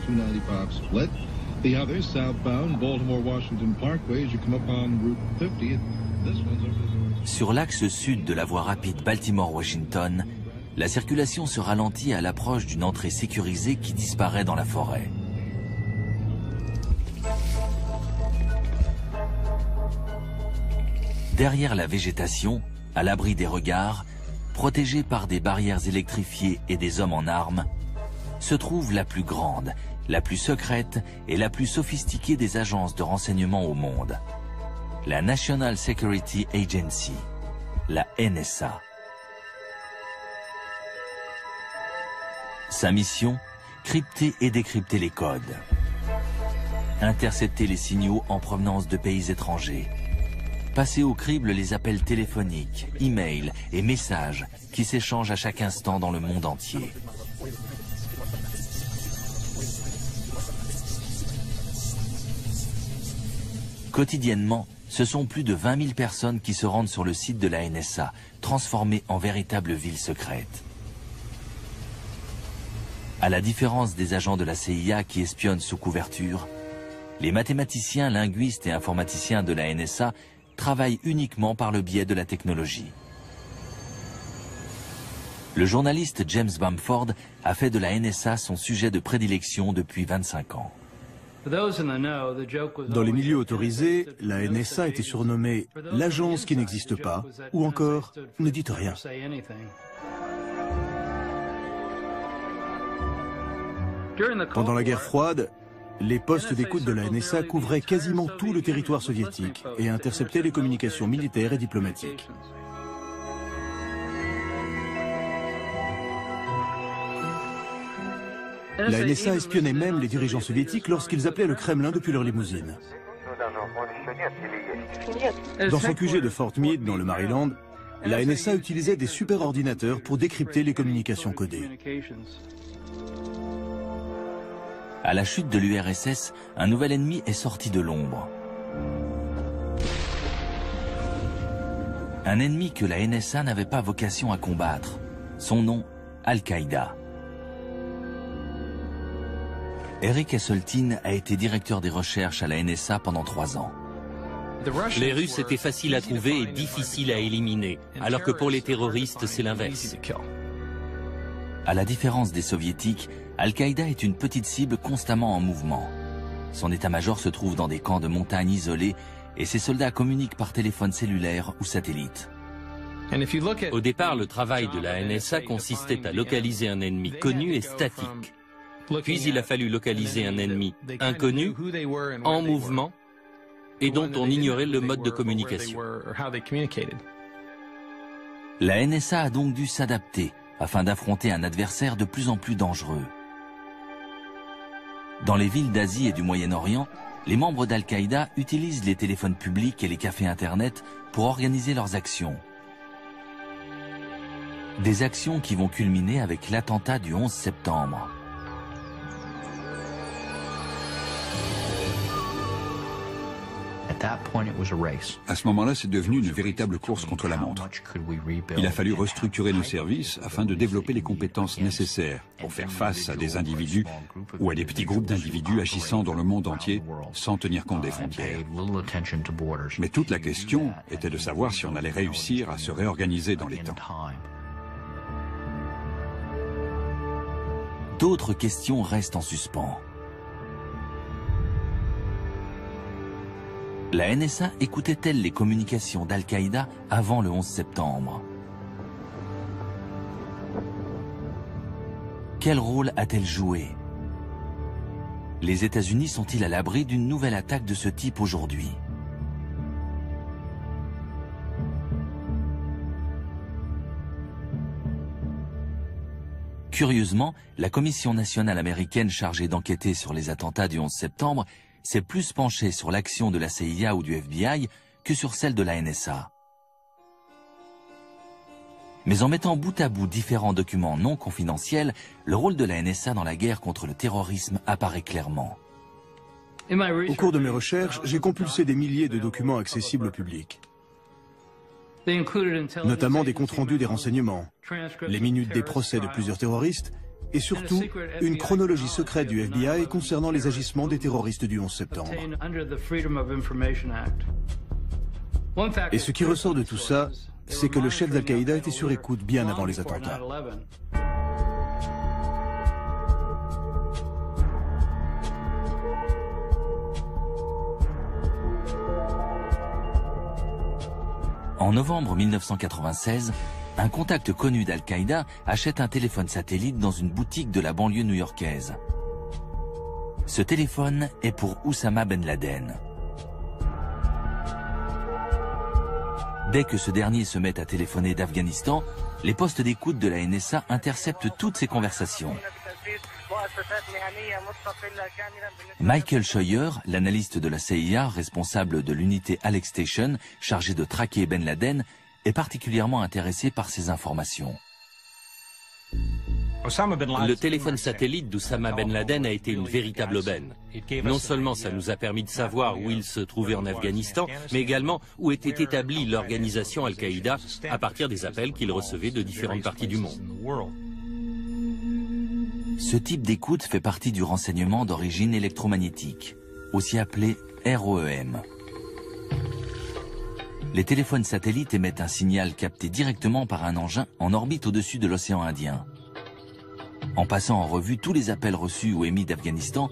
295 split. The other southbound Baltimore-Washington Parkway as you come up on Route 50. This one's over the... Sur l'axe sud de la voie rapide Baltimore-Washington, la circulation se ralentit à l'approche d'une entrée sécurisée qui disparaît dans la forêt. Derrière la végétation, à l'abri des regards, protégée par des barrières électrifiées et des hommes en armes, se trouve la plus grande, la plus secrète et la plus sophistiquée des agences de renseignement au monde, la National Security Agency, la NSA. Sa mission, crypter et décrypter les codes, intercepter les signaux en provenance de pays étrangers, passer au crible les appels téléphoniques, e-mails et messages qui s'échangent à chaque instant dans le monde entier. Quotidiennement, ce sont plus de 20 000 personnes qui se rendent sur le site de la NSA, transformée en véritable ville secrète. À la différence des agents de la CIA qui espionnent sous couverture, les mathématiciens, linguistes et informaticiens de la NSA travaillent uniquement par le biais de la technologie. Le journaliste James Bamford a fait de la NSA son sujet de prédilection depuis 25 ans. Dans les milieux autorisés, la NSA était surnommée l'agence qui n'existe pas, ou encore ne dites rien. Pendant la guerre froide, les postes d'écoute de la NSA couvraient quasiment tout le territoire soviétique et interceptaient les communications militaires et diplomatiques. La NSA espionnait même les dirigeants soviétiques lorsqu'ils appelaient le Kremlin depuis leur limousine. Dans son QG de Fort Meade, dans le Maryland, la NSA utilisait des superordinateurs pour décrypter les communications codées. À la chute de l'URSS, un nouvel ennemi est sorti de l'ombre. Un ennemi que la NSA n'avait pas vocation à combattre. Son nom, Al-Qaïda. Eric Esseltine a été directeur des recherches à la NSA pendant 3 ans. Les Russes étaient faciles à trouver et difficiles à éliminer, alors que pour les terroristes, c'est l'inverse. À la différence des soviétiques, Al-Qaïda est une petite cible constamment en mouvement. Son état-major se trouve dans des camps de montagne isolés et ses soldats communiquent par téléphone cellulaire ou satellite. Au départ, le travail de la NSA consistait à localiser un ennemi connu et statique. Puis il a fallu localiser un ennemi inconnu, en mouvement, et dont on ignorait le mode de communication. La NSA a donc dû s'adapter afin d'affronter un adversaire de plus en plus dangereux. Dans les villes d'Asie et du Moyen-Orient, les membres d'Al-Qaïda utilisent les téléphones publics et les cafés Internet pour organiser leurs actions. Des actions qui vont culminer avec l'attentat du 11 septembre. À ce moment-là, c'est devenu une véritable course contre la montre. Il a fallu restructurer nos services afin de développer les compétences nécessaires pour faire face à des individus ou à des petits groupes d'individus agissant dans le monde entier sans tenir compte des frontières. Mais toute la question était de savoir si on allait réussir à se réorganiser dans les temps. D'autres questions restent en suspens. La NSA écoutait-elle les communications d'Al-Qaïda avant le 11 septembre? Quel rôle a-t-elle joué? Les États-Unis sont-ils à l'abri d'une nouvelle attaque de ce type aujourd'hui? Curieusement, la Commission nationale américaine chargée d'enquêter sur les attentats du 11 septembre s'est plus penchée sur l'action de la CIA ou du FBI que sur celle de la NSA. Mais en mettant bout à bout différents documents non confidentiels, le rôle de la NSA dans la guerre contre le terrorisme apparaît clairement. Au cours de mes recherches, j'ai compulsé des milliers de documents accessibles au public, notamment des comptes rendus des renseignements, les minutes des procès de plusieurs terroristes et surtout une chronologie secrète du FBI concernant les agissements des terroristes du 11 septembre. Et ce qui ressort de tout ça, c'est que le chef d'Al-Qaïda était sur écoute bien avant les attentats. En novembre 1996, un contact connu d'Al-Qaïda achète un téléphone satellite dans une boutique de la banlieue new-yorkaise. Ce téléphone est pour Oussama Ben Laden. Dès que ce dernier se met à téléphoner d'Afghanistan, les postes d'écoute de la NSA interceptent toutes ces conversations. Michael Scheuer, l'analyste de la CIA responsable de l'unité Alex Station chargée de traquer Ben Laden, est particulièrement intéressé par ces informations. Le téléphone satellite d'Oussama Ben Laden a été une véritable aubaine. Non seulement ça nous a permis de savoir où il se trouvait en Afghanistan, mais également où était établie l'organisation Al-Qaïda à partir des appels qu'il recevait de différentes parties du monde. Ce type d'écoute fait partie du renseignement d'origine électromagnétique, aussi appelé ROEM. Les téléphones satellites émettent un signal capté directement par un engin en orbite au-dessus de l'océan Indien. En passant en revue tous les appels reçus ou émis d'Afghanistan,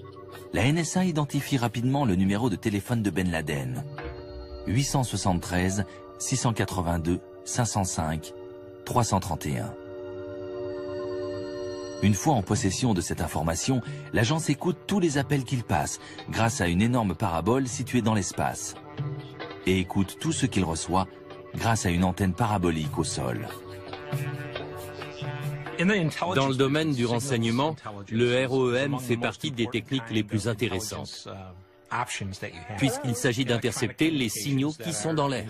la NSA identifie rapidement le numéro de téléphone de Ben Laden. 873 682 505 331. Une fois en possession de cette information, l'agence écoute tous les appels qu'il passe grâce à une énorme parabole située dans l'espace et écoute tout ce qu'il reçoit grâce à une antenne parabolique au sol. Dans le domaine du renseignement, le ROEM fait partie des techniques les plus intéressantes, puisqu'il s'agit d'intercepter les signaux qui sont dans l'air.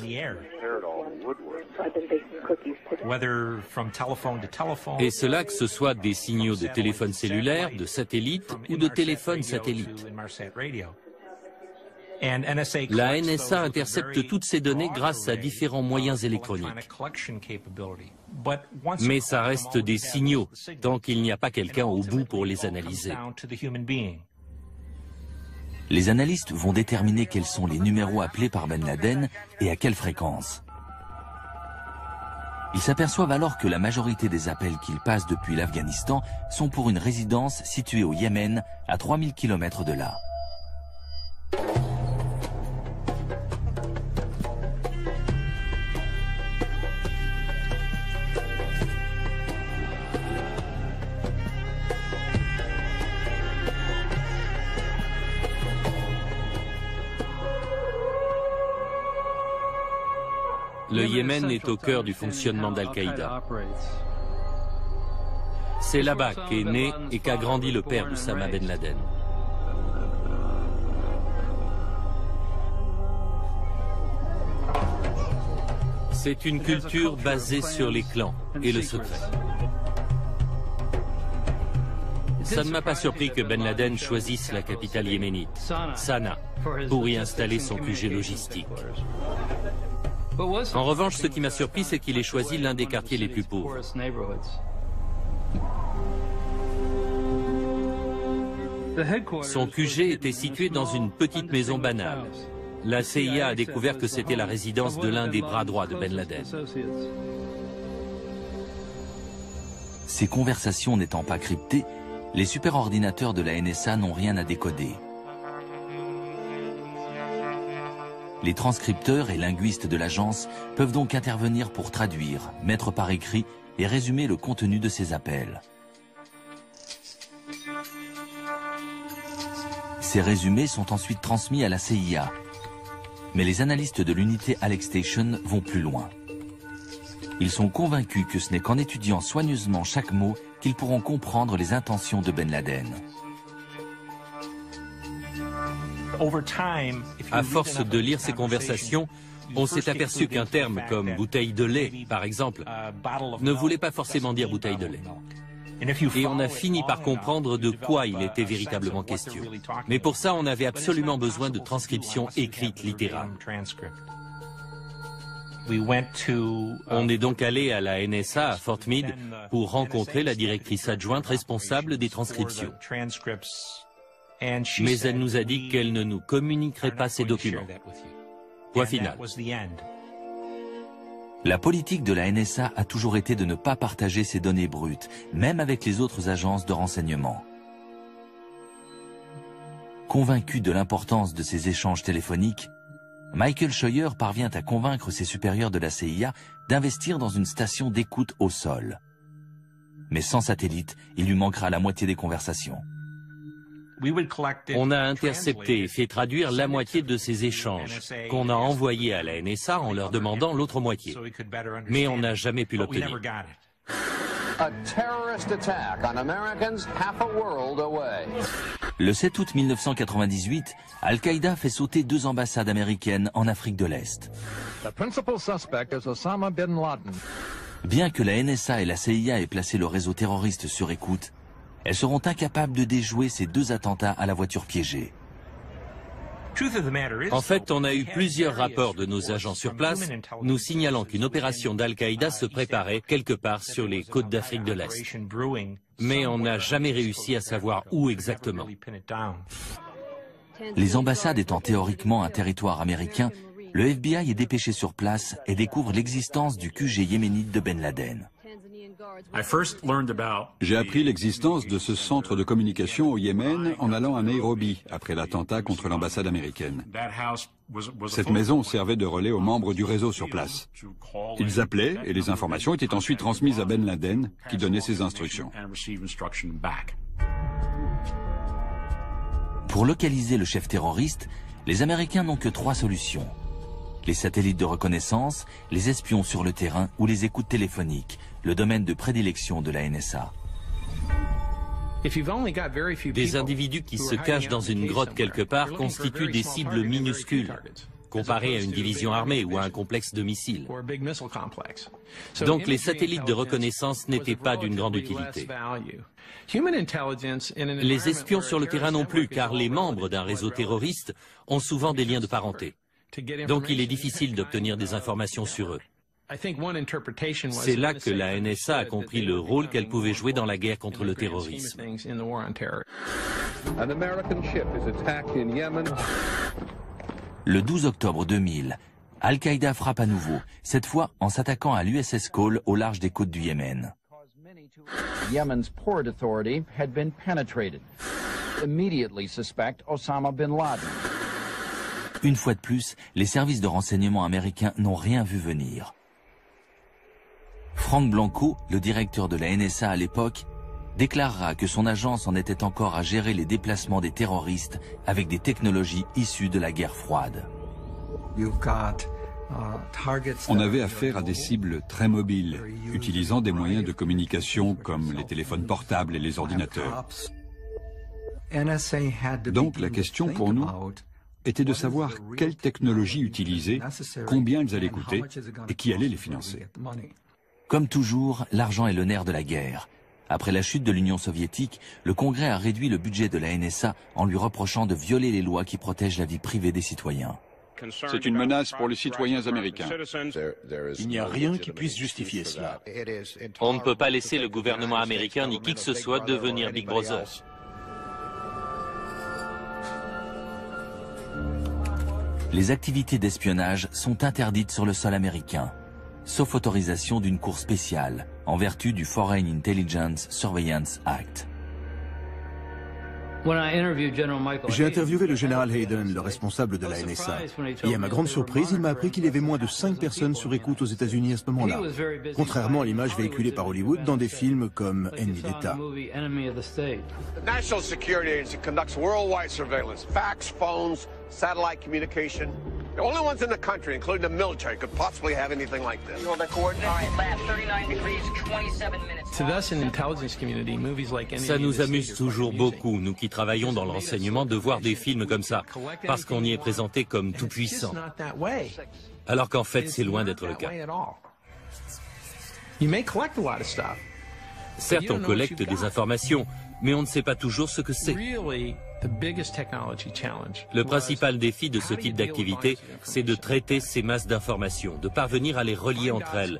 Et cela que ce soit des signaux de téléphone cellulaire, de satellite ou de téléphone satellite. La NSA intercepte toutes ces données grâce à différents moyens électroniques. Mais ça reste des signaux, tant qu'il n'y a pas quelqu'un au bout pour les analyser. Les analystes vont déterminer quels sont les numéros appelés par Ben Laden et à quelle fréquence. Ils s'aperçoivent alors que la majorité des appels qu'il passe depuis l'Afghanistan sont pour une résidence située au Yémen, à 3000 km de là. Le Yémen est au cœur du fonctionnement d'Al-Qaïda. C'est là-bas qu'est né et qu'a grandi le père d'Oussama Ben Laden. C'est une culture basée sur les clans et le secret. Ça ne m'a pas surpris que Ben Laden choisisse la capitale yéménite, Sanaa, pour y installer son QG logistique. En revanche, ce qui m'a surpris, c'est qu'il ait choisi l'un des quartiers les plus pauvres. Son QG était situé dans une petite maison banale. La CIA a découvert que c'était la résidence de l'un des bras droits de Ben Laden. Ces conversations n'étant pas cryptées, les superordinateurs de la NSA n'ont rien à décoder. Les transcripteurs et linguistes de l'agence peuvent donc intervenir pour traduire, mettre par écrit et résumer le contenu de ces appels. Ces résumés sont ensuite transmis à la CIA. Mais les analystes de l'unité Alex Station vont plus loin. Ils sont convaincus que ce n'est qu'en étudiant soigneusement chaque mot qu'ils pourront comprendre les intentions de Ben Laden. À force de lire ces conversations, on s'est aperçu qu'un terme comme bouteille de lait, par exemple, ne voulait pas forcément dire bouteille de lait. Et on a fini par comprendre de quoi il était véritablement question. Mais pour ça, on avait absolument besoin de transcriptions écrites littérales. On est donc allé à la NSA à Fort Meade pour rencontrer la directrice adjointe responsable des transcriptions. Mais elle nous a dit qu'elle ne nous communiquerait pas ces documents. Point final. La politique de la NSA a toujours été de ne pas partager ces données brutes, même avec les autres agences de renseignement. Convaincu de l'importance de ces échanges téléphoniques, Michael Scheuer parvient à convaincre ses supérieurs de la CIA d'investir dans une station d'écoute au sol. Mais sans satellite, il lui manquera la moitié des conversations. On a intercepté et fait traduire la moitié de ces échanges qu'on a envoyés à la NSA en leur demandant l'autre moitié. Mais on n'a jamais pu l'obtenir. Le 7 août 1998, Al-Qaïda fait sauter 2 ambassades américaines en Afrique de l'Est. Bien que la NSA et la CIA aient placé le réseau terroriste sur écoute, elles seront incapables de déjouer ces 2 attentats à la voiture piégée. En fait, on a eu plusieurs rapports de nos agents sur place nous signalant qu'une opération d'Al-Qaïda se préparait quelque part sur les côtes d'Afrique de l'Est. Mais on n'a jamais réussi à savoir où exactement. Les ambassades étant théoriquement un territoire américain, le FBI est dépêché sur place et découvre l'existence du QG yéménite de Ben Laden. J'ai appris l'existence de ce centre de communication au Yémen en allant à Nairobi après l'attentat contre l'ambassade américaine. Cette maison servait de relais aux membres du réseau sur place. Ils appelaient et les informations étaient ensuite transmises à Ben Laden qui donnait ses instructions. Pour localiser le chef terroriste, les Américains n'ont que 3 solutions. Les satellites de reconnaissance, les espions sur le terrain ou les écoutes téléphoniques, le domaine de prédilection de la NSA. Des individus qui se cachent dans une grotte quelque part constituent des cibles minuscules, comparées à une division armée ou à un complexe de missiles. Donc les satellites de reconnaissance n'étaient pas d'une grande utilité. Les espions sur le terrain non plus, car les membres d'un réseau terroriste ont souvent des liens de parenté. Donc il est difficile d'obtenir des informations sur eux. C'est là que la NSA a compris le rôle qu'elle pouvait jouer dans la guerre contre le terrorisme. Le 12 octobre 2000, Al-Qaïda frappe à nouveau, cette fois en s'attaquant à l'USS Cole au large des côtes du Yémen. Yemen's Port Authority had been penetrated. Immediately suspect Osama bin Laden. Une fois de plus, les services de renseignement américains n'ont rien vu venir. Frank Blanco, le directeur de la NSA à l'époque, déclarera que son agence en était encore à gérer les déplacements des terroristes avec des technologies issues de la guerre froide. On avait affaire à des cibles très mobiles, utilisant des moyens de communication comme les téléphones portables et les ordinateurs. Donc la question pour nous était de savoir quelle technologie utiliser, combien ils allaient coûter et qui allait les financer. Comme toujours, l'argent est le nerf de la guerre. Après la chute de l'Union soviétique, le Congrès a réduit le budget de la NSA en lui reprochant de violer les lois qui protègent la vie privée des citoyens. C'est une menace pour les citoyens américains. Il n'y a rien qui puisse justifier cela. On ne peut pas laisser le gouvernement américain ni qui que ce soit devenir Big Brother. Les activités d'espionnage sont interdites sur le sol américain, sauf autorisation d'une cour spéciale, en vertu du Foreign Intelligence Surveillance Act. J'ai interviewé le général Hayden, le responsable de la NSA, et à ma grande surprise, il m'a appris qu'il y avait moins de 5 personnes sur écoute aux États-Unis à ce moment-là, contrairement à l'image véhiculée par Hollywood dans des films comme Ennemi d'État. National Security Agency conducts worldwide surveillance, fax, phones, satellite communication. The only ones in the country, including the military, could possibly have anything like this. Ça nous amuse toujours beaucoup, nous qui travaillons dans le renseignement, de voir des films comme ça, parce qu'on y est présenté comme tout puissant. Alors qu'en fait, c'est loin d'être le cas. Certes, on collecte des informations, mais on ne sait pas toujours ce que c'est. Le principal défi de ce type d'activité, c'est de traiter ces masses d'informations, de parvenir à les relier entre elles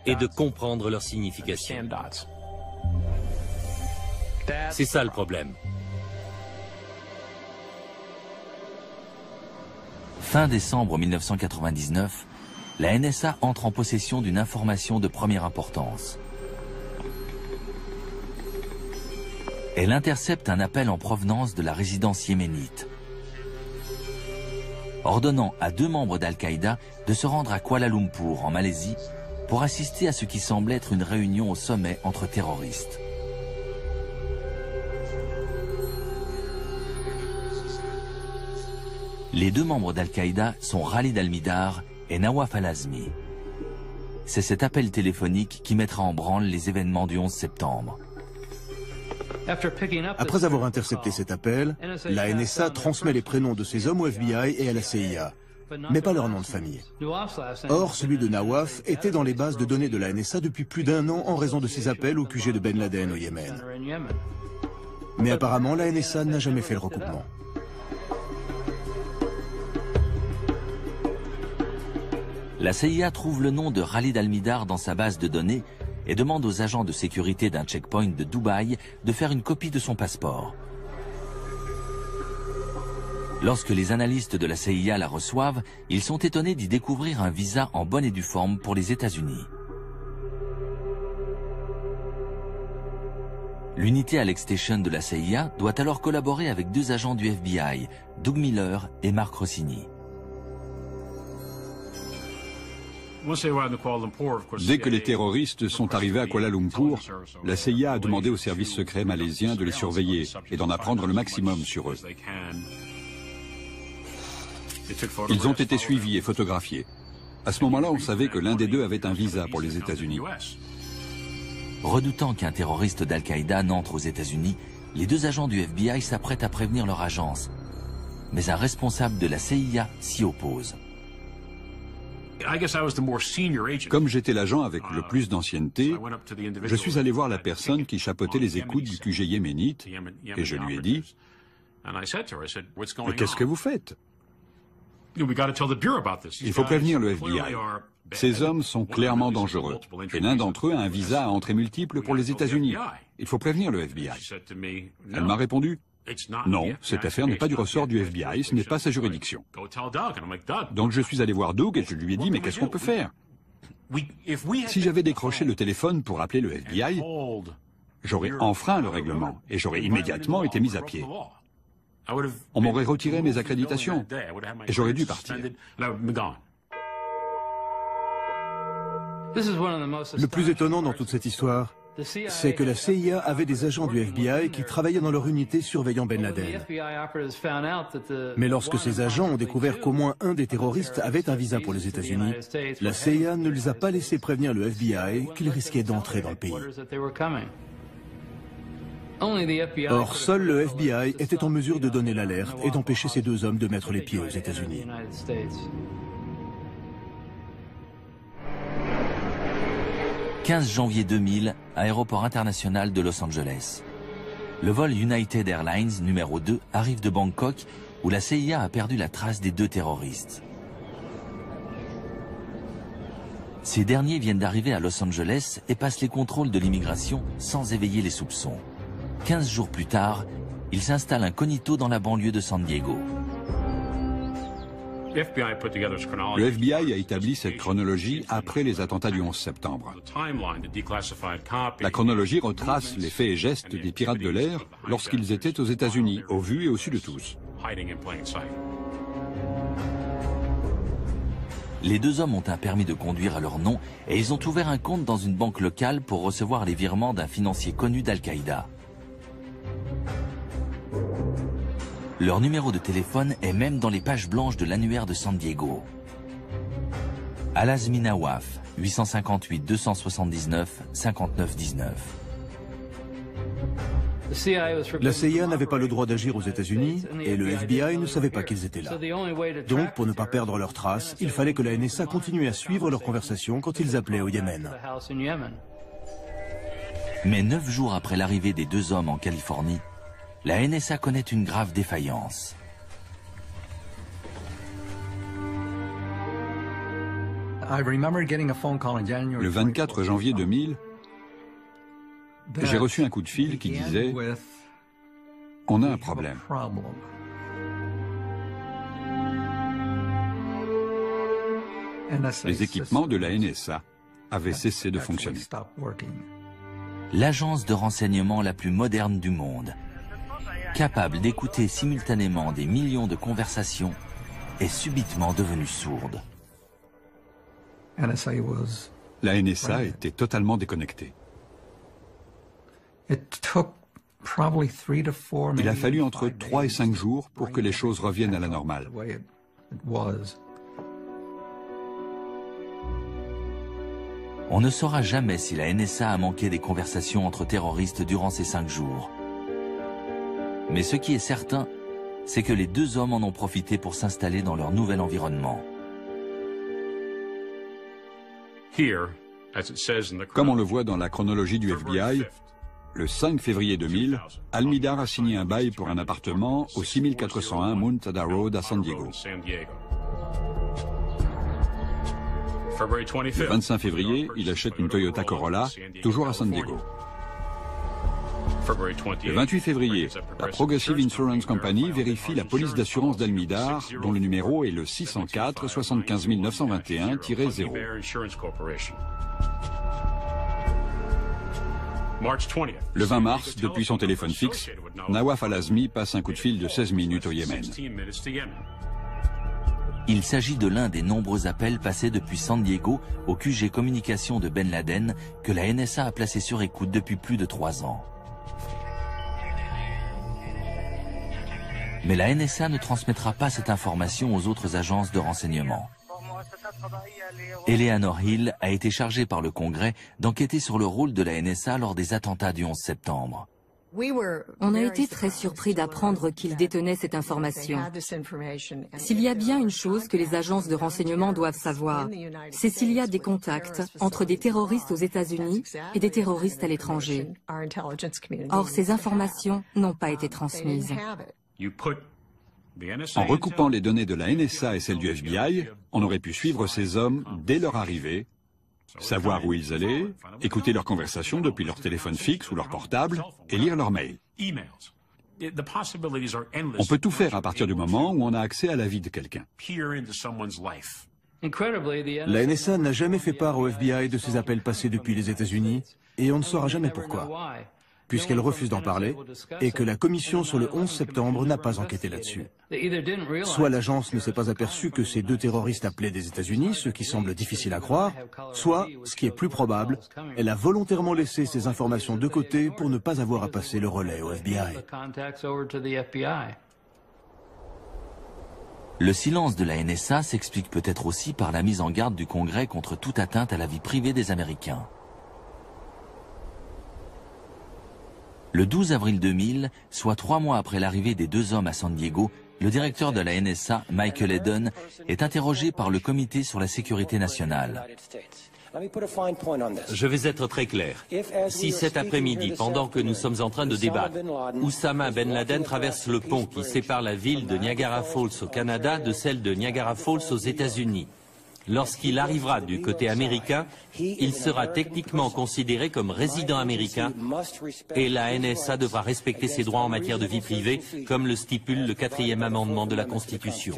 et de comprendre leur signification. C'est ça le problème. Fin décembre 1999, la NSA entre en possession d'une information de première importance. Elle intercepte un appel en provenance de la résidence yéménite, ordonnant à 2 membres d'Al-Qaïda de se rendre à Kuala Lumpur, en Malaisie, pour assister à ce qui semble être une réunion au sommet entre terroristes. Les 2 membres d'Al-Qaïda sont Khalid al-Mihdhar et Nawaf al-Azmi. C'est cet appel téléphonique qui mettra en branle les événements du 11 septembre. Après avoir intercepté cet appel, la NSA transmet les prénoms de ces hommes au FBI et à la CIA, mais pas leur nom de famille. Or, celui de Nawaf était dans les bases de données de la NSA depuis plus d'1 an en raison de ses appels au QG de Ben Laden au Yémen. Mais apparemment, la NSA n'a jamais fait le recoupement. La CIA trouve le nom de Khalid al-Mihdhar dans sa base de données et demande aux agents de sécurité d'un checkpoint de Dubaï de faire une copie de son passeport. Lorsque les analystes de la CIA la reçoivent, ils sont étonnés d'y découvrir un visa en bonne et due forme pour les États-Unis. L'unité Alex Station de la CIA doit alors collaborer avec 2 agents du FBI, Doug Miller et Mark Rossini. Dès que les terroristes sont arrivés à Kuala Lumpur, la CIA a demandé aux services secrets malaisiens de les surveiller et d'en apprendre le maximum sur eux. Ils ont été suivis et photographiés. À ce moment-là, on savait que l'un des 2 avait un visa pour les États-Unis. Redoutant qu'un terroriste d'Al-Qaïda n'entre aux États-Unis, les 2 agents du FBI s'apprêtent à prévenir leur agence. Mais un responsable de la CIA s'y oppose. Comme j'étais l'agent avec le plus d'ancienneté, je suis allé voir la personne qui chapeautait les écoutes du QG yéménite et je lui ai dit « Mais qu'est-ce que vous faites ? Il faut prévenir le FBI. Ces hommes sont clairement dangereux et l'un d'entre eux a un visa à entrée multiple pour les États-Unis. Il faut prévenir le FBI. » Elle m'a répondu « Non, cette affaire n'est pas du ressort du FBI, ce n'est pas sa juridiction. » Donc je suis allé voir Doug et je lui ai dit « Mais qu'est-ce qu'on peut faire ? Si j'avais décroché le téléphone pour appeler le FBI, j'aurais enfreint le règlement et j'aurais immédiatement été mis à pied. On m'aurait retiré mes accréditations et j'aurais dû partir. » Le plus étonnant dans toute cette histoire, c'est que la CIA avait des agents du FBI qui travaillaient dans leur unité surveillant Ben Laden. Mais lorsque ces agents ont découvert qu'au moins un des terroristes avait un visa pour les États-Unis, la CIA ne les a pas laissés prévenir le FBI qu'ils risquaient d'entrer dans le pays. Or, seul le FBI était en mesure de donner l'alerte et d'empêcher ces 2 hommes de mettre les pieds aux États-Unis. « 15 janvier 2000, aéroport international de Los Angeles. Le vol United Airlines numéro 2 arrive de Bangkok, où la CIA a perdu la trace des 2 terroristes. Ces derniers viennent d'arriver à Los Angeles et passent les contrôles de l'immigration sans éveiller les soupçons. 15 jours plus tard, ils s'installent incognito dans la banlieue de San Diego. Le FBI a établi cette chronologie après les attentats du 11 septembre. La chronologie retrace les faits et gestes des pirates de l'air lorsqu'ils étaient aux États-Unis, au vu et au su de tous. Les 2 hommes ont un permis de conduire à leur nom et ils ont ouvert un compte dans une banque locale pour recevoir les virements d'un financier connu d'Al-Qaïda. Leur numéro de téléphone est même dans les pages blanches de l'annuaire de San Diego. Al-Azmi Nawaf, 858 279 59 19. La CIA n'avait pas le droit d'agir aux États-Unis et le FBI ne savait pas qu'ils étaient là. Donc, pour ne pas perdre leurs traces, il fallait que la NSA continue à suivre leurs conversations quand ils appelaient au Yémen. Mais 9 jours après l'arrivée des 2 hommes en Californie, la NSA connaît une grave défaillance. Le 24 janvier 2000, j'ai reçu un coup de fil qui disait « On a un problème ». Les équipements de la NSA avaient cessé de fonctionner. L'agence de renseignement la plus moderne du monde, capable d'écouter simultanément des millions de conversations, est subitement devenue sourde. La NSA était totalement déconnectée. Il a fallu entre 3 et 5 jours pour que les choses reviennent à la normale. On ne saura jamais si la NSA a manqué des conversations entre terroristes durant ces 5 jours. Mais ce qui est certain, c'est que les 2 hommes en ont profité pour s'installer dans leur nouvel environnement. Comme on le voit dans la chronologie du FBI, le 5 février 2000, Almidar a signé un bail pour un appartement au 6401 Muntada Road à San Diego. Le 25 février, il achète une Toyota Corolla, toujours à San Diego. Le 28 février, la Progressive Insurance Company vérifie la police d'assurance d'Almidar, dont le numéro est le 604 75 921-0. Le 20 mars, depuis son téléphone fixe, Nawaf Al-Azmi passe un coup de fil de 16 minutes au Yémen. Il s'agit de l'un des nombreux appels passés depuis San Diego au QG communication de Ben Laden que la NSA a placé sur écoute depuis plus de 3 ans. Mais la NSA ne transmettra pas cette information aux autres agences de renseignement. Eleanor Hill a été chargée par le Congrès d'enquêter sur le rôle de la NSA lors des attentats du 11 septembre. On a été très surpris d'apprendre qu'il détenait cette information. S'il y a bien une chose que les agences de renseignement doivent savoir, c'est s'il y a des contacts entre des terroristes aux États-Unis et des terroristes à l'étranger. Or, ces informations n'ont pas été transmises. En recoupant les données de la NSA et celles du FBI, on aurait pu suivre ces hommes dès leur arrivée, savoir où ils allaient, écouter leurs conversations depuis leur téléphone fixe ou leur portable et lire leurs mails. On peut tout faire à partir du moment où on a accès à la vie de quelqu'un. La NSA n'a jamais fait part au FBI de ses appels passés depuis les États-Unis et on ne saura jamais pourquoi, puisqu'elle refuse d'en parler et que la commission sur le 11 septembre n'a pas enquêté là-dessus. Soit l'agence ne s'est pas aperçue que ces 2 terroristes appelaient des États-Unis, ce qui semble difficile à croire, soit, ce qui est plus probable, elle a volontairement laissé ces informations de côté pour ne pas avoir à passer le relais au FBI. Le silence de la NSA s'explique peut-être aussi par la mise en garde du Congrès contre toute atteinte à la vie privée des Américains. Le 12 avril 2000, soit 3 mois après l'arrivée des 2 hommes à San Diego, le directeur de la NSA, Michael Hayden, est interrogé par le Comité sur la sécurité nationale. Je vais être très clair. Si cet après-midi, pendant que nous sommes en train de débattre, Oussama Ben Laden traverse le pont qui sépare la ville de Niagara Falls au Canada de celle de Niagara Falls aux États-Unis, lorsqu'il arrivera du côté américain, il sera techniquement considéré comme résident américain et la NSA devra respecter ses droits en matière de vie privée, comme le stipule le 4e amendement de la Constitution.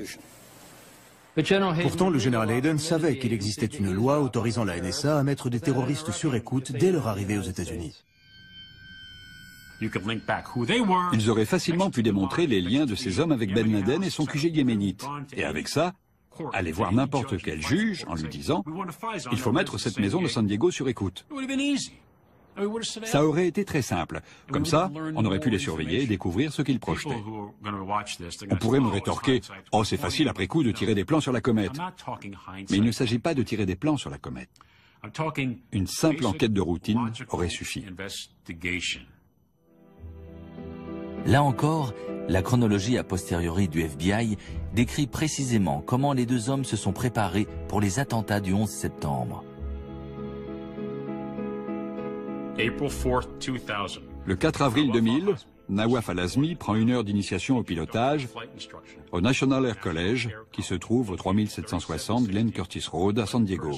Pourtant, le général Hayden savait qu'il existait une loi autorisant la NSA à mettre des terroristes sur écoute dès leur arrivée aux États-Unis. Ils auraient facilement pu démontrer les liens de ces hommes avec Ben Laden et son QG yéménite. Et avec ça, aller voir n'importe quel juge en lui disant « Il faut mettre cette maison de San Diego sur écoute ». Ça aurait été très simple. Comme ça, on aurait pu les surveiller et découvrir ce qu'ils projetaient. On pourrait me rétorquer « Oh, c'est facile après coup de tirer des plans sur la comète ». Mais il ne s'agit pas de tirer des plans sur la comète. Une simple enquête de routine aurait suffi. Là encore, la chronologie a posteriori du FBI décrit précisément comment les 2 hommes se sont préparés pour les attentats du 11 septembre. Le 4 avril 2000, Nawaf Al-Azmi prend 1 heure d'initiation au pilotage au National Air College, qui se trouve au 3760 Glenn Curtis Road à San Diego.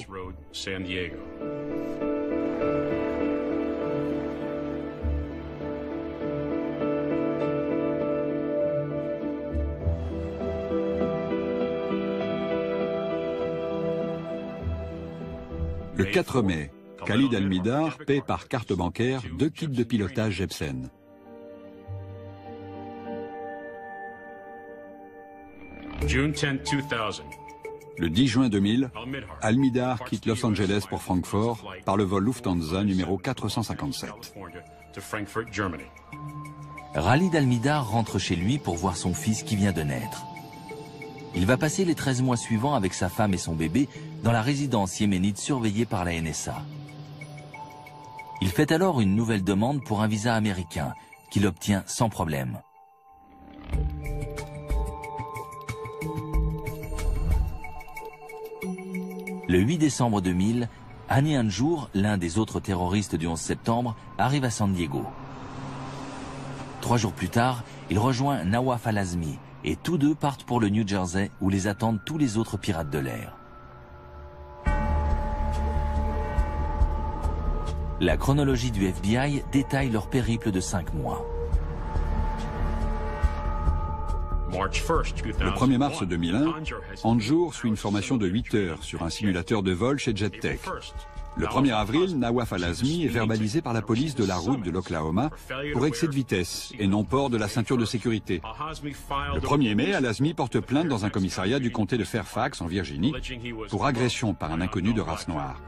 Le 4 mai, Khalid Al-Mihdhar paie par carte bancaire 2 kits de pilotage Jebsen. Le 10 juin 2000, Al-Mihdhar quitte Los Angeles pour Francfort par le vol Lufthansa numéro 457. Khalid Al-Mihdhar rentre chez lui pour voir son fils qui vient de naître. Il va passer les 13 mois suivants avec sa femme et son bébé dans la résidence yéménite surveillée par la NSA. Il fait alors une nouvelle demande pour un visa américain, qu'il obtient sans problème. Le 8 décembre 2000, Hani Hanjour, l'un des autres terroristes du 11 septembre, arrive à San Diego. 3 jours plus tard, il rejoint Nawaf Al-Azmi et tous deux partent pour le New Jersey où les attendent tous les autres pirates de l'air. La chronologie du FBI détaille leur périple de 5 mois. Le 1er mars 2001, Hanjour suit une formation de 8 heures sur un simulateur de vol chez JetTech. Le 1er avril, Nawaf Al-Azmi est verbalisé par la police de la route de l'Oklahoma pour excès de vitesse et non port de la ceinture de sécurité. Le 1er mai, Al-Azmi porte plainte dans un commissariat du comté de Fairfax, en Virginie, pour agression par un inconnu de race noire.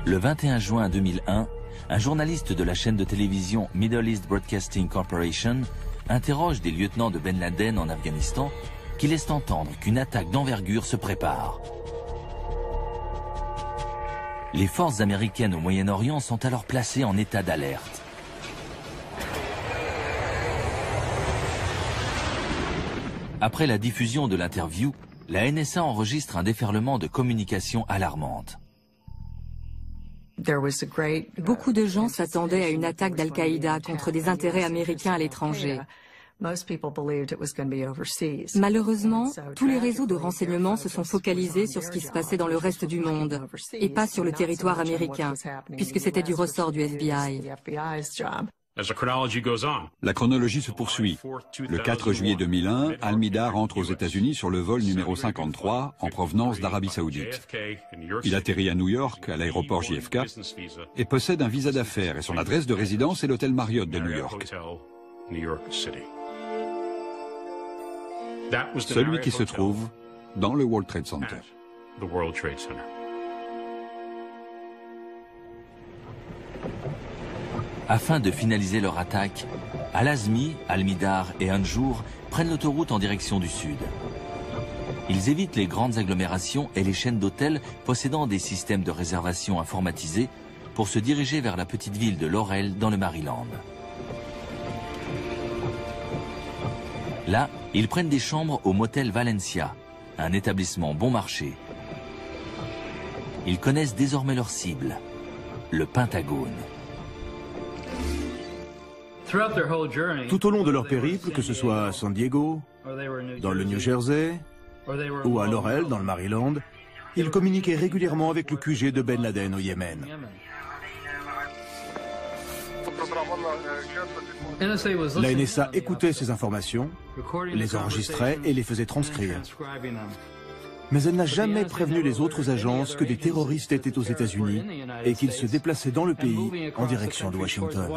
Le 21 juin 2001, un journaliste de la chaîne de télévision Middle East Broadcasting Corporation interroge des lieutenants de Ben Laden en Afghanistan qui laissent entendre qu'une attaque d'envergure se prépare. Les forces américaines au Moyen-Orient sont alors placées en état d'alerte. Après la diffusion de l'interview, la NSA enregistre un déferlement de communications alarmantes. Beaucoup de gens s'attendaient à une attaque d'Al-Qaïda contre des intérêts américains à l'étranger. Malheureusement, tous les réseaux de renseignement se sont focalisés sur ce qui se passait dans le reste du monde, et pas sur le territoire américain, puisque c'était du ressort du FBI. La chronologie se poursuit. Le 4 juillet 2001, Al-Mihdhar entre aux États-Unis sur le vol numéro 53 en provenance d'Arabie Saoudite. Il atterrit à New York, à l'aéroport JFK, et possède un visa d'affaires et son adresse de résidence est l'hôtel Marriott de New York. Celui qui se trouve dans le World Trade Center. Afin de finaliser leur attaque, Al-Azmi, Al-Mihdhar et Hanjour prennent l'autoroute en direction du sud. Ils évitent les grandes agglomérations et les chaînes d'hôtels possédant des systèmes de réservation informatisés pour se diriger vers la petite ville de Laurel dans le Maryland. Là, ils prennent des chambres au motel Valencia, un établissement bon marché. Ils connaissent désormais leur cible, le Pentagone. Tout au long de leur périple, que ce soit à San Diego, dans le New Jersey ou à Laurel, dans le Maryland, ils communiquaient régulièrement avec le QG de Ben Laden au Yémen. La NSA écoutait ces informations, les enregistrait et les faisait transcrire. Mais elle n'a jamais prévenu les autres agences que des terroristes étaient aux États-Unis et qu'ils se déplaçaient dans le pays en direction de Washington.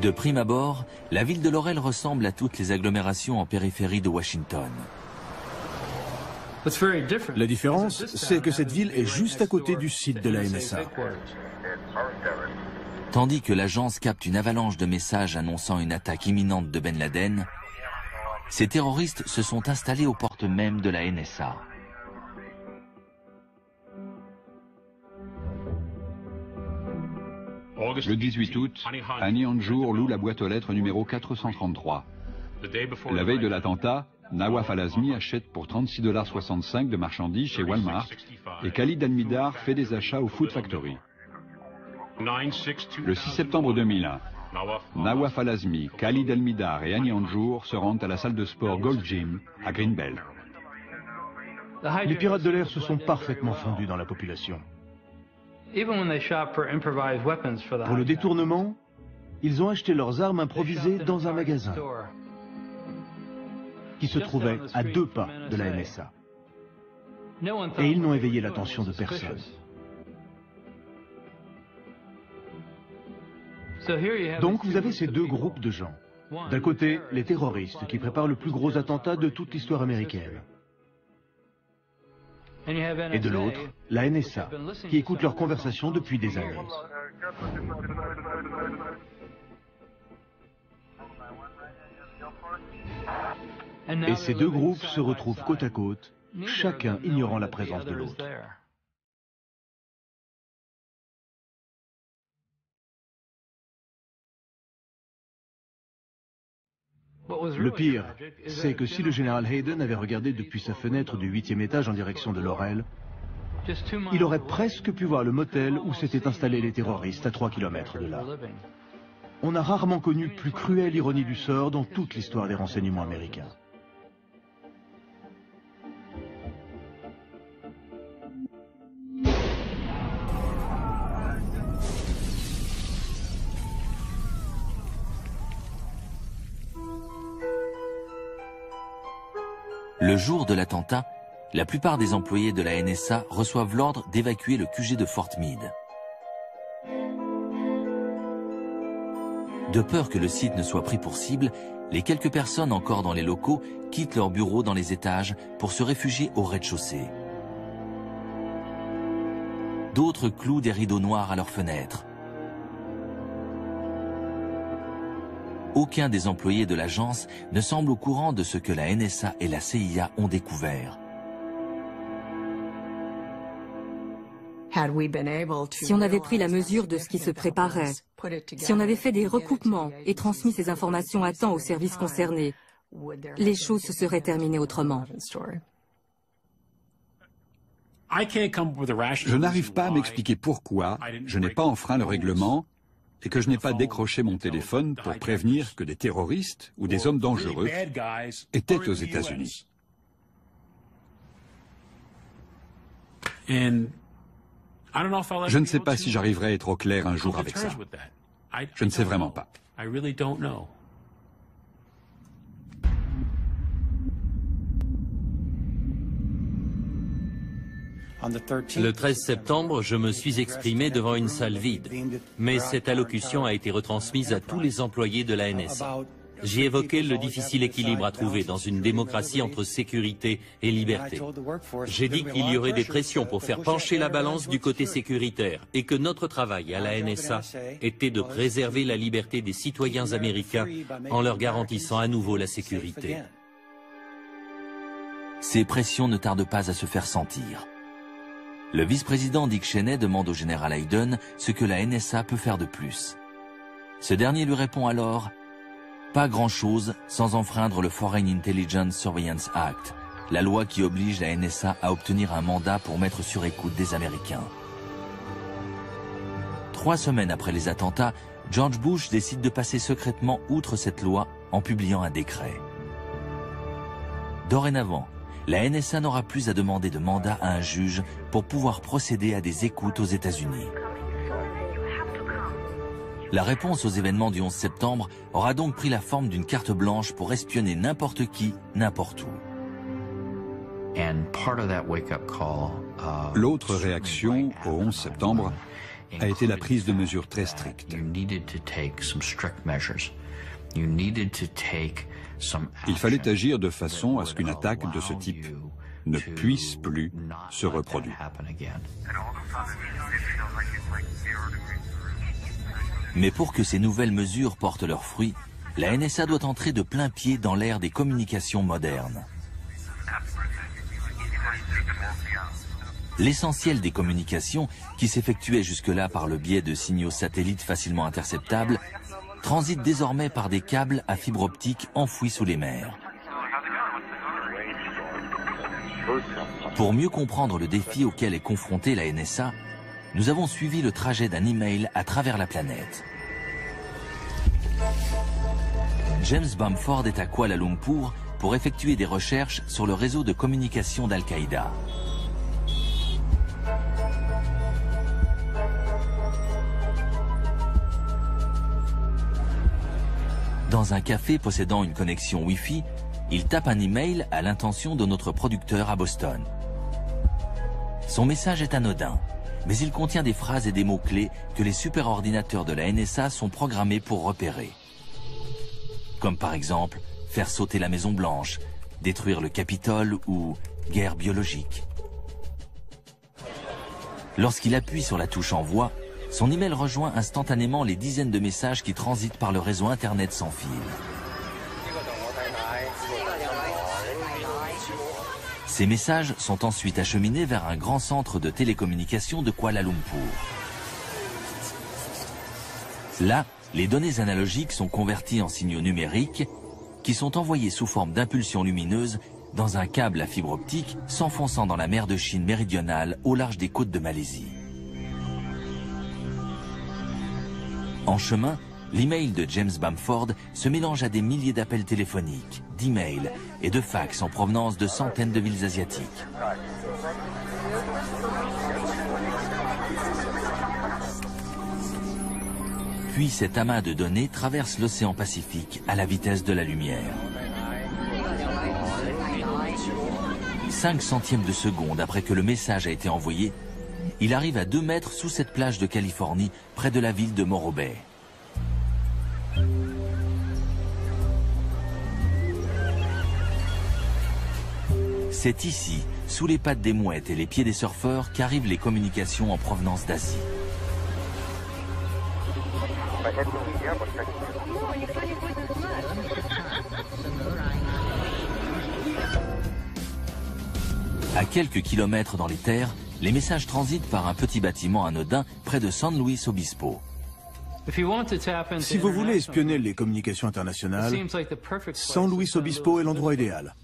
De prime abord, la ville de Laurel ressemble à toutes les agglomérations en périphérie de Washington. La différence, c'est que cette ville est juste à côté du site de la NSA. Tandis que l'agence capte une avalanche de messages annonçant une attaque imminente de Ben Laden, ces terroristes se sont installés aux portes mêmes de la NSA. Le 18 août, Hani Hanjour loue la boîte aux lettres numéro 433. La veille de l'attentat, Nawaf Al-Azmi achète pour 36,65 $ de marchandises chez Walmart et Khalid Al-Mihdhar fait des achats au Food Factory. Le 6 septembre 2001, Nawaf Al-Azmi, Khalid Al-Mihdhar et Annie Anjour se rendent à la salle de sport Gold Gym à Greenbelt. Les pirates de l'air se sont parfaitement fondus dans la population. Pour le détournement, ils ont acheté leurs armes improvisées dans un magasin qui se trouvait à 2 pas de la NSA. Et ils n'ont éveillé l'attention de personne. Donc vous avez ces deux groupes de gens. D'un côté, les terroristes qui préparent le plus gros attentat de toute l'histoire américaine. Et de l'autre, la NSA, qui écoute leurs conversations depuis des années. Et ces deux groupes se retrouvent côte à côte, chacun ignorant la présence de l'autre. Le pire, c'est que si le général Hayden avait regardé depuis sa fenêtre du 8e étage en direction de Laurel, il aurait presque pu voir le motel où s'étaient installés les terroristes à 3 km de là. On a rarement connu plus cruelle ironie du sort dans toute l'histoire des renseignements américains. Le jour de l'attentat, la plupart des employés de la NSA reçoivent l'ordre d'évacuer le QG de Fort Meade. De peur que le site ne soit pris pour cible, les quelques personnes encore dans les locaux quittent leurs bureaux dans les étages pour se réfugier au rez-de-chaussée. D'autres clouent des rideaux noirs à leurs fenêtres. Aucun des employés de l'agence ne semble au courant de ce que la NSA et la CIA ont découvert. Si on avait pris la mesure de ce qui se préparait, si on avait fait des recoupements et transmis ces informations à temps aux services concernés, les choses se seraient terminées autrement. Je n'arrive pas à m'expliquer pourquoi je n'ai pas enfreint le règlement et que je n'ai pas décroché mon téléphone pour prévenir que des terroristes ou des hommes dangereux étaient aux États-Unis. Je ne sais pas si j'arriverai à être au clair un jour avec ça. Je ne sais vraiment pas. Le 13 septembre, je me suis exprimé devant une salle vide, mais cette allocution a été retransmise à tous les employés de la NSA. J'ai évoqué le difficile équilibre à trouver dans une démocratie entre sécurité et liberté. J'ai dit qu'il y aurait des pressions pour faire pencher la balance du côté sécuritaire et que notre travail à la NSA était de préserver la liberté des citoyens américains en leur garantissant à nouveau la sécurité. Ces pressions ne tardent pas à se faire sentir. Le vice-président Dick Cheney demande au général Hayden ce que la NSA peut faire de plus. Ce dernier lui répond alors « Pas grand-chose sans enfreindre le Foreign Intelligence Surveillance Act, la loi qui oblige la NSA à obtenir un mandat pour mettre sur écoute des Américains. » 3 semaines après les attentats, George Bush décide de passer secrètement outre cette loi en publiant un décret. Dorénavant, la NSA n'aura plus à demander de mandat à un juge pour pouvoir procéder à des écoutes aux États-Unis. La réponse aux événements du 11 septembre aura donc pris la forme d'une carte blanche pour espionner n'importe qui, n'importe où. L'autre réaction au 11 septembre a été la prise de mesures très strictes. Il fallait agir de façon à ce qu'une attaque de ce type ne puisse plus se reproduire. Mais pour que ces nouvelles mesures portent leurs fruits, la NSA doit entrer de plein pied dans l'ère des communications modernes. L'essentiel des communications, qui s'effectuaient jusque-là par le biais de signaux satellites facilement interceptables, transite désormais par des câbles à fibre optique enfouis sous les mers. Pour mieux comprendre le défi auquel est confrontée la NSA, nous avons suivi le trajet d'un email à travers la planète. James Bamford est à Kuala Lumpur pour effectuer des recherches sur le réseau de communication d'Al-Qaïda. Dans un café possédant une connexion Wi-Fi, il tape un email à l'intention de notre producteur à Boston. Son message est anodin, mais il contient des phrases et des mots-clés que les superordinateurs de la NSA sont programmés pour repérer. Comme par exemple, faire sauter la Maison Blanche, détruire le Capitole ou guerre biologique. Lorsqu'il appuie sur la touche Envoi, son email rejoint instantanément les dizaines de messages qui transitent par le réseau Internet sans fil. Ces messages sont ensuite acheminés vers un grand centre de télécommunications de Kuala Lumpur. Là, les données analogiques sont converties en signaux numériques qui sont envoyés sous forme d'impulsions lumineuses dans un câble à fibre optique s'enfonçant dans la mer de Chine méridionale au large des côtes de Malaisie. En chemin, l'email de James Bamford se mélange à des milliers d'appels téléphoniques, d'emails et de fax en provenance de centaines de villes asiatiques. Puis cet amas de données traverse l'océan Pacifique à la vitesse de la lumière. 5 centièmes de seconde après que le message a été envoyé, il arrive à 2 mètres sous cette plage de Californie, près de la ville de Morro Bay. C'est ici, sous les pattes des mouettes et les pieds des surfeurs, qu'arrivent les communications en provenance d'Asie. À quelques kilomètres dans les terres, les messages transitent par un petit bâtiment anodin près de San Luis Obispo. Si vous voulez espionner les communications internationales, San Luis Obispo est l'endroit idéal.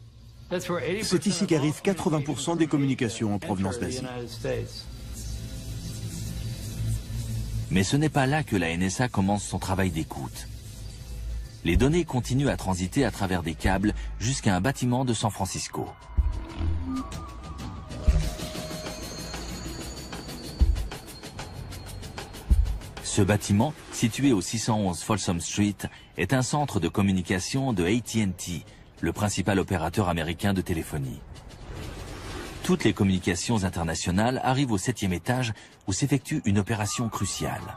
C'est ici qu'arrivent 80% des communications en provenance d'Asie. Mais ce n'est pas là que la NSA commence son travail d'écoute. Les données continuent à transiter à travers des câbles jusqu'à un bâtiment de San Francisco. Ce bâtiment, situé au 611 Folsom Street, est un centre de communication de AT&T, le principal opérateur américain de téléphonie. Toutes les communications internationales arrivent au 7e étage où s'effectue une opération cruciale.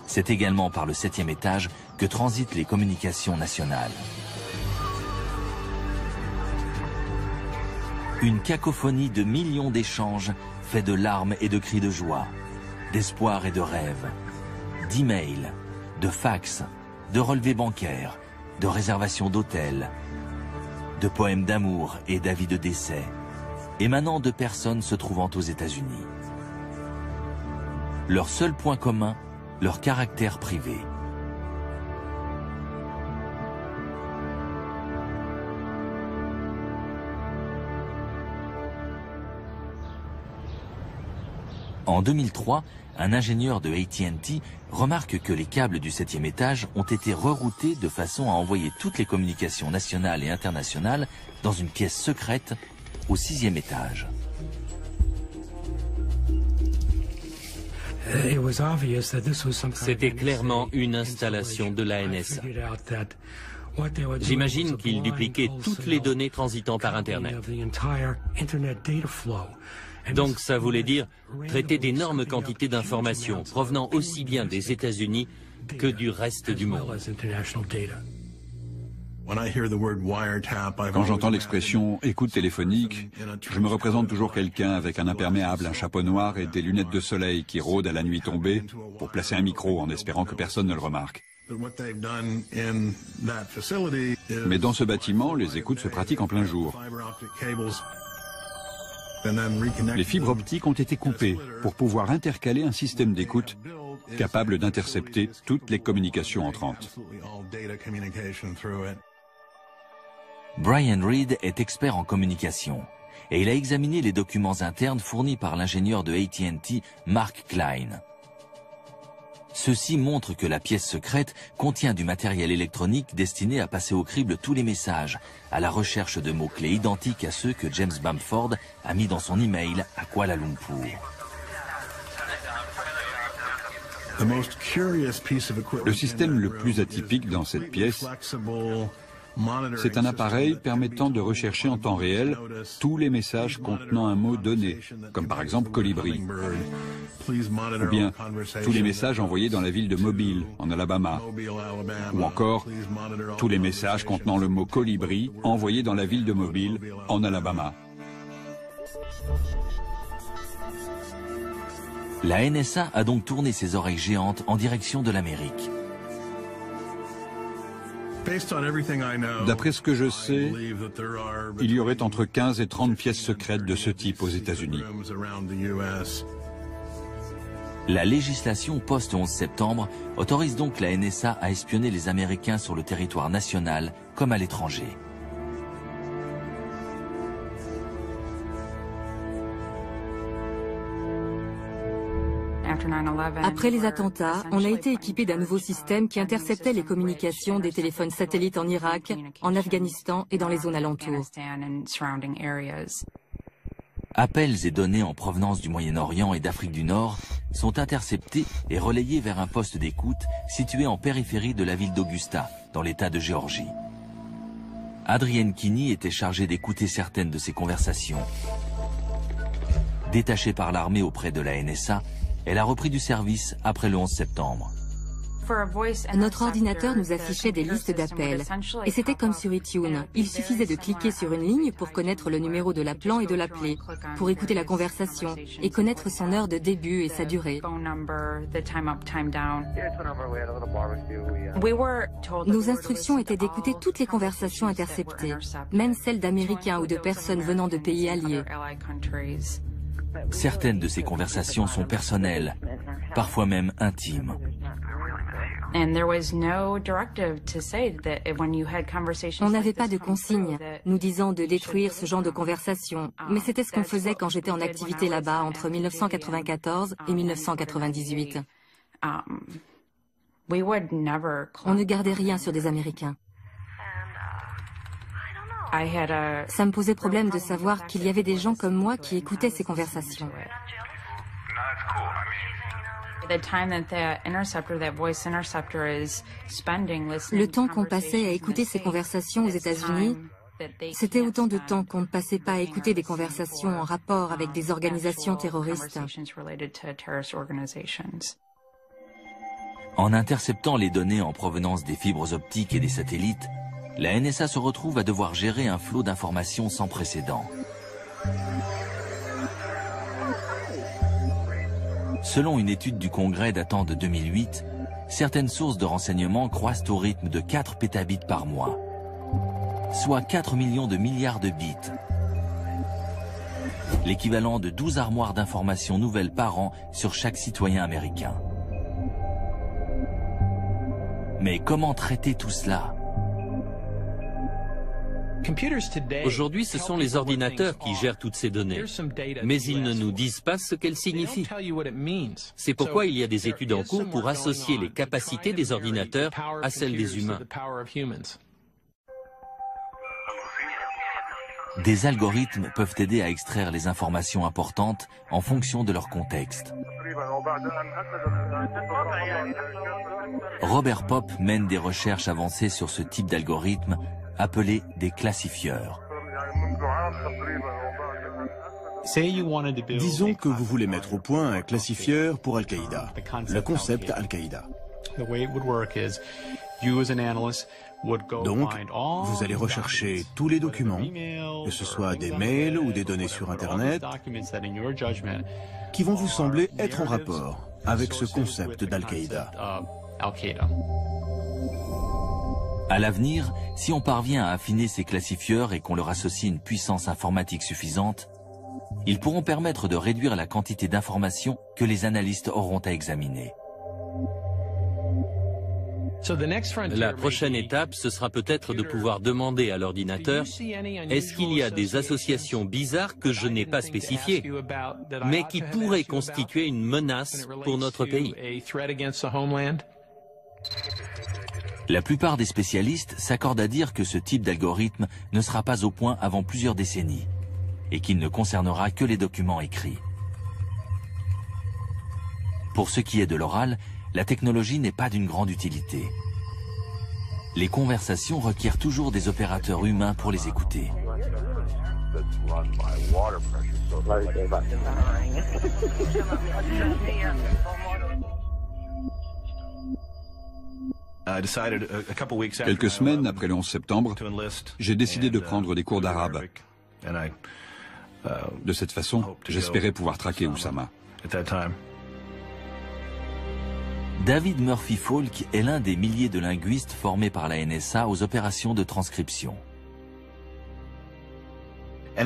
C'est également par le 7e étage que transitent les communications nationales. Une cacophonie de millions d'échanges fait de larmes et de cris de joie, d'espoir et de rêves, d'emails, de fax, de relevés bancaires, de réservations d'hôtels, de poèmes d'amour et d'avis de décès, émanant de personnes se trouvant aux États-Unis. Leur seul point commun, leur caractère privé. En 2003, un ingénieur de AT&T remarque que les câbles du 7e étage ont été reroutés de façon à envoyer toutes les communications nationales et internationales dans une pièce secrète au 6e étage. C'était clairement une installation de la NSA. J'imagine qu'ils dupliquaient toutes les données transitant par Internet. Donc ça voulait dire traiter d'énormes quantités d'informations provenant aussi bien des États-Unis que du reste du monde. Quand j'entends l'expression « écoute téléphonique », je me représente toujours quelqu'un avec un imperméable, un chapeau noir et des lunettes de soleil qui rôde à la nuit tombée pour placer un micro en espérant que personne ne le remarque. Mais dans ce bâtiment, les écoutes se pratiquent en plein jour. Les fibres optiques ont été coupées pour pouvoir intercaler un système d'écoute capable d'intercepter toutes les communications entrantes. Brian Reed est expert en communication. et il a examiné les documents internes fournis par l'ingénieur de AT&T, Mark Klein. Ceci montre que la pièce secrète contient du matériel électronique destiné à passer au crible tous les messages, à la recherche de mots-clés identiques à ceux que James Bamford a mis dans son email à Kuala Lumpur. Le système le plus atypique dans cette pièce, c'est un appareil permettant de rechercher en temps réel tous les messages contenant un mot donné, comme par exemple colibri, ou bien tous les messages envoyés dans la ville de Mobile, en Alabama, ou encore tous les messages contenant le mot colibri envoyés dans la ville de Mobile, en Alabama. La NSA a donc tourné ses oreilles géantes en direction de l'Amérique. D'après ce que je sais, il y aurait entre 15 et 30 pièces secrètes de ce type aux États-Unis. La législation post-11 septembre autorise donc la NSA à espionner les Américains sur le territoire national comme à l'étranger. Après les attentats, on a été équipé d'un nouveau système qui interceptait les communications des téléphones satellites en Irak, en Afghanistan et dans les zones alentours. Appels et données en provenance du Moyen-Orient et d'Afrique du Nord sont interceptés et relayés vers un poste d'écoute situé en périphérie de la ville d'Augusta, dans l'État de Géorgie. Adrienne Kinney était chargée d'écouter certaines de ces conversations. Détachée par l'armée auprès de la NSA, elle a repris du service après le 11 septembre. Notre ordinateur nous affichait des listes d'appels, et c'était comme sur iTunes. Il suffisait de cliquer sur une ligne pour connaître le numéro de l'appelant et de l'appeler, pour écouter la conversation et connaître son heure de début et sa durée. Nos instructions étaient d'écouter toutes les conversations interceptées, même celles d'Américains ou de personnes venant de pays alliés. Certaines de ces conversations sont personnelles, parfois même intimes. On n'avait pas de consigne nous disant de détruire ce genre de conversation, mais c'était ce qu'on faisait quand j'étais en activité là-bas entre 1994 et 1998. On ne gardait rien sur des Américains. Ça me posait problème de savoir qu'il y avait des gens comme moi qui écoutaient ces conversations. Le temps qu'on passait à écouter ces conversations aux États-Unis, c'était autant de temps qu'on ne passait pas à écouter des conversations en rapport avec des organisations terroristes. En interceptant les données en provenance des fibres optiques et des satellites, la NSA se retrouve à devoir gérer un flot d'informations sans précédent. Selon une étude du Congrès datant de 2008, certaines sources de renseignements croissent au rythme de 4 pétabits par mois, soit 4 millions de milliards de bits, l'équivalent de 12 armoires d'informations nouvelles par an sur chaque citoyen américain. Mais comment traiter tout cela ? Aujourd'hui, ce sont les ordinateurs qui gèrent toutes ces données, mais ils ne nous disent pas ce qu'elles signifient. C'est pourquoi il y a des études en cours pour associer les capacités des ordinateurs à celles des humains. Des algorithmes peuvent aider à extraire les informations importantes en fonction de leur contexte. Robert Popp mène des recherches avancées sur ce type d'algorithme appelés des classifieurs. Disons que vous voulez mettre au point un classifieur pour Al-Qaïda, le concept Al-Qaïda. Donc, vous allez rechercher tous les documents, que ce soit des mails ou des données sur Internet, qui vont vous sembler être en rapport avec ce concept d'Al-Qaïda. À l'avenir, si on parvient à affiner ces classifieurs et qu'on leur associe une puissance informatique suffisante, ils pourront permettre de réduire la quantité d'informations que les analystes auront à examiner. La prochaine étape, ce sera peut-être de pouvoir demander à l'ordinateur « Est-ce qu'il y a des associations bizarres que je n'ai pas spécifiées, mais qui pourraient constituer une menace pour notre pays ?» La plupart des spécialistes s'accordent à dire que ce type d'algorithme ne sera pas au point avant plusieurs décennies et qu'il ne concernera que les documents écrits. Pour ce qui est de l'oral, la technologie n'est pas d'une grande utilité. Les conversations requièrent toujours des opérateurs humains pour les écouter. Quelques semaines après le 11 septembre, j'ai décidé de prendre des cours d'arabe. De cette façon, j'espérais pouvoir traquer Oussama. David Murphy Falk est l'un des milliers de linguistes formés par la NSA aux opérations de transcription. La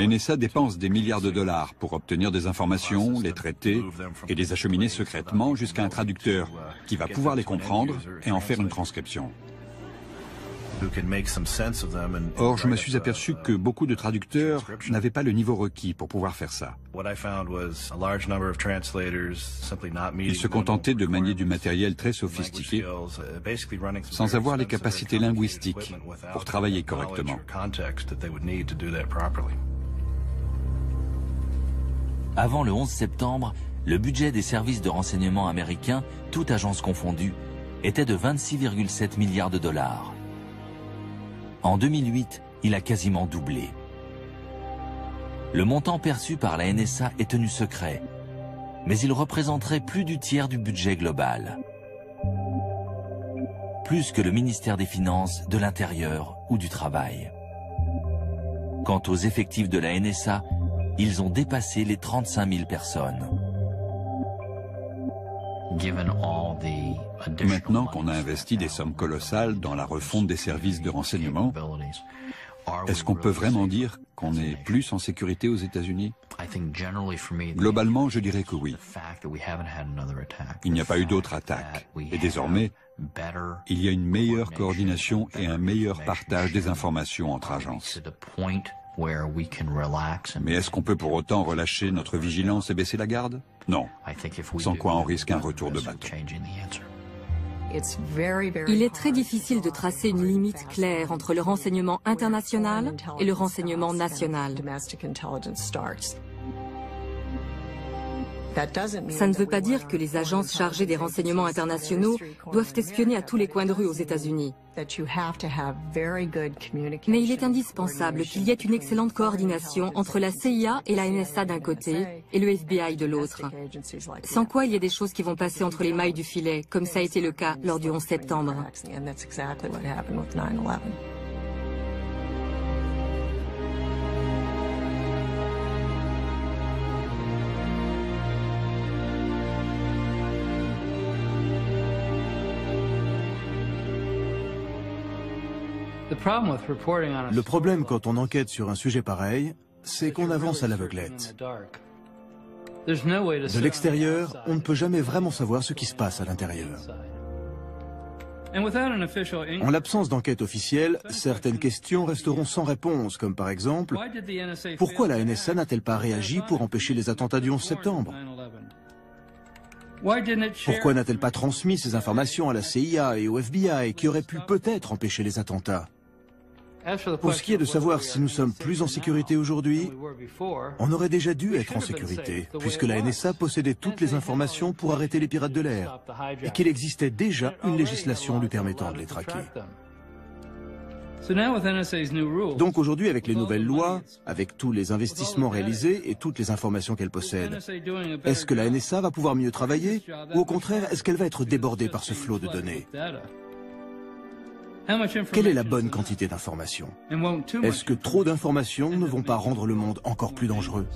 NSA dépense des milliards de dollars pour obtenir des informations, les traiter et les acheminer secrètement jusqu'à un traducteur qui va pouvoir les comprendre et en faire une transcription. Or, je me suis aperçu que beaucoup de traducteurs n'avaient pas le niveau requis pour pouvoir faire ça. Ils se contentaient de manier du matériel très sophistiqué sans avoir les capacités linguistiques pour travailler correctement. Avant le 11 septembre, le budget des services de renseignement américains, toutes agences confondues, était de 26,7 milliards de dollars. En 2008, il a quasiment doublé. Le montant perçu par la NSA est tenu secret, mais il représenterait plus du tiers du budget global. Plus que le ministère des Finances, de l'Intérieur ou du Travail. Quant aux effectifs de la NSA, ils ont dépassé les 35 000 personnes. Maintenant qu'on a investi des sommes colossales dans la refonte des services de renseignement, est-ce qu'on peut vraiment dire qu'on est plus en sécurité aux États-Unis? Globalement, je dirais que oui. Il n'y a pas eu d'autres attaques. Et désormais, il y a une meilleure coordination et un meilleur partage des informations entre agences. Mais est-ce qu'on peut pour autant relâcher notre vigilance et baisser la garde? Non. Sans quoi on risque un retour de bâton. Il est très difficile de tracer une limite claire entre le renseignement international et le renseignement national. Ça ne veut pas dire que les agences chargées des renseignements internationaux doivent espionner à tous les coins de rue aux États-Unis. Mais il est indispensable qu'il y ait une excellente coordination entre la CIA et la NSA d'un côté et le FBI de l'autre. Sans quoi il y a des choses qui vont passer entre les mailles du filet, comme ça a été le cas lors du 11 septembre. Le problème quand on enquête sur un sujet pareil, c'est qu'on avance à l'aveuglette. De l'extérieur, on ne peut jamais vraiment savoir ce qui se passe à l'intérieur. En l'absence d'enquête officielle, certaines questions resteront sans réponse, comme par exemple, pourquoi la NSA n'a-t-elle pas réagi pour empêcher les attentats du 11 septembre? Pourquoi n'a-t-elle pas transmis ces informations à la CIA et au FBI qui auraient pu peut-être empêcher les attentats? Pour ce qui est de savoir si nous sommes plus en sécurité aujourd'hui, on aurait déjà dû être en sécurité, puisque la NSA possédait toutes les informations pour arrêter les pirates de l'air, et qu'il existait déjà une législation lui permettant de les traquer. Donc aujourd'hui, avec les nouvelles lois, avec tous les investissements réalisés et toutes les informations qu'elle possède, est-ce que la NSA va pouvoir mieux travailler, ou au contraire, est-ce qu'elle va être débordée par ce flot de données? Quelle est la bonne quantité d'informations? Est-ce que trop d'informations ne vont pas rendre le monde encore plus dangereux?